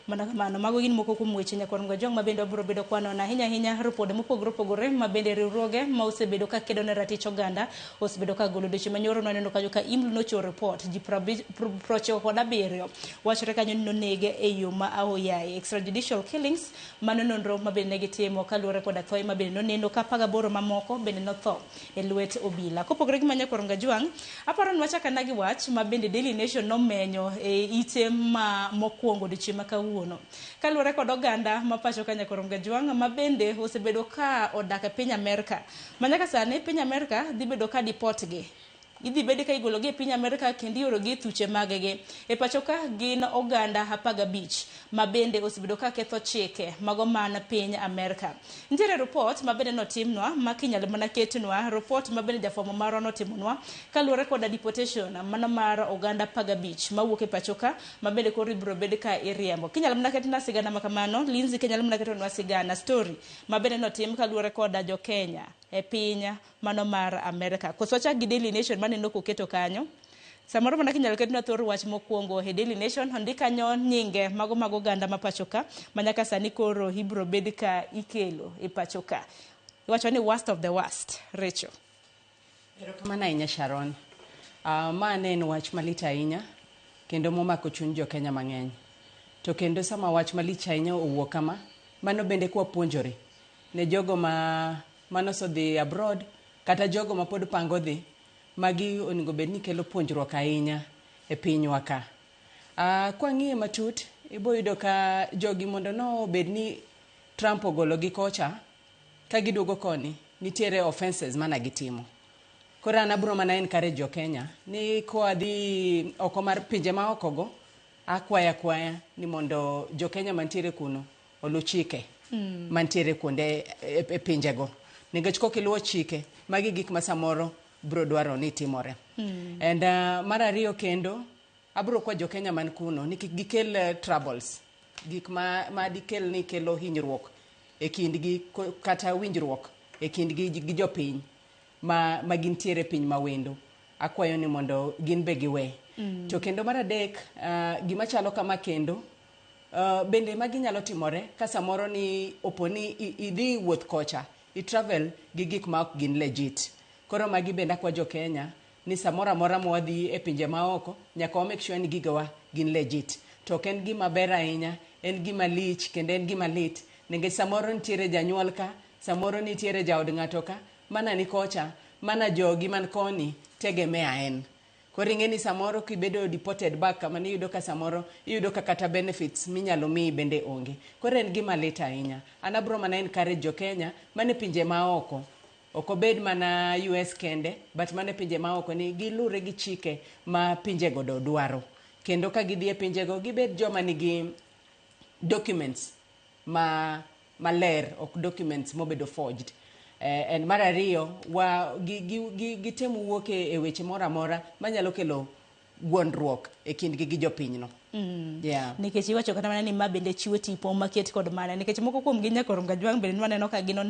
Mana kamano mago gin moko kuom weche Nyakorongo Jwang ma bende obiro bedo kwano na hinya ripode mopogore opogore ma bende riwruoge ma osebedo ka kedo ne ratich oganda osebedo ka golo dweche manyoro noneno kanyo ka IMLU nochiwo report ji 97 wachore kanyo ni nonege e yo ma aoyaye extrajudicial killings mano nonro ma bende negitimo kaluwore koda thoe ma bende noneno ka 18 mamoko bende notho e lwet obila. Kopogore gi Nyakorongo Jwang, aparo ni wachaka nagi wach ma bende Daily Nation nomenyo e ite ma mokwongo dichieng' ma kawuono kaluwore kod oganda ma pacho ka Nyakorongo Jwang ma bende osebedo ka odak e piny Amerka ma nyaka sani piny Amerka dhi bedo ka deport gi idhi bedi ka igologi e piny Amerka kendo iorogi thuche magegi e pacho ka gin oganda 15 ma bende osebedo ka ketho chike mago man piny Amerka. Nitiere report ma bende notimnwa ma kinyalo mana ketnwa report ma bende jafwambo marwa notimonwa kaluwore koda deportation mano mar oganda 15 ma wuok e pacho ka ma bende koro ibiro bed ka iriembo. Kinyalo mana ketna sigana ma kamano Lindsay kinyalo mana ketnwa sigana story ma bende notim kaluwore koda jo Kenya e piny mano mar Amerika. Kosocha gi Daily Nation maneno koketo kanyo. Samoro mana kinyalo ketna thor wach mokwongo e Daily Nation ondika nyo nyinge mago oganda ma pachoka manyaka sani koro ibro bed ka ikelo e pachoka. Iwacho ni worst of the worst. Rachel. Erokamano ahinya Sharon. Ma ne en wach malit ahinya kendo momako chuny jo Kenya mang'eny. To kendo sama wach malich ahinya owuok kama, mano bende kwa puonjore ne jogo manosodhi abroad kata jogo ma pod pango dhi magi onego bed ni kelo puonjruok ahinya e pinywa ka. Kwa ng'iye matut ibo yudo ka jogi mondo no bed ni Trump ogolo gi kocha ka giduogo koni nitiere offenses mana gitimo. Kora nabro mana encourage jo Kenya ni kwa dhi oko mar pinje ma okogo akwaya ni mondo jo Kenya mantiere kuno olu chike mantiere kuonde e pinjego. Nikech kokiluwo chike magi gik ma samoro bro dwaro ni timore. And mar ariyo kendo abro kwa jo Kenya man kuno ni kik gikel troubles gik ma dikel ni kelo hinyruok e kindgi kata winjruok e kindgi gi jopiny ma gintiere piny mawendo. Akwayo ni mondo gin be giwe. To kendo mar adek gima chalo kama kendo bende magi nyalo timore ka samoro ni oponi idhi wuoth kocha I travel gi gik ma ok gin legit. Koro magi bende akwa jo Kenya ni samora mora mwadhi e pinje maoko nyaka make sure ni gigawa gin legit. To ken gima ber ahinya, en gima lich kendo en gima lit. Nikech samoro nitiere janyuol ka, samoro nitiere jaod ng'ato ka, mana ni kocha, mana jogi man koni tegemea en. Koro ing'e ni samoro kibedo deported back kama ni yudo ka samoro iyudo ka kata benefits minyalo mii bende onge. Koro en gima lit ahinya. Anabro mana encourage jo Kenya mane pinje maoko. Oko bed mana US kende, but mane pinje maoko ni gilure gi chike ma pinje godo dwaro. Kendo ka gidhi e pinje go gibed joma nigi documents maler, ok documents mobedo forged. And mar ariyo gitemo wuok e weche mora mora manyalo kelo gwondruok e kindgi gi jopinyno. Nikech iwacho kata mana ni ma bende chiwo tipo maket kod mana nikech moko kuom gi Nyakorongo Jwang bende waneno ka gino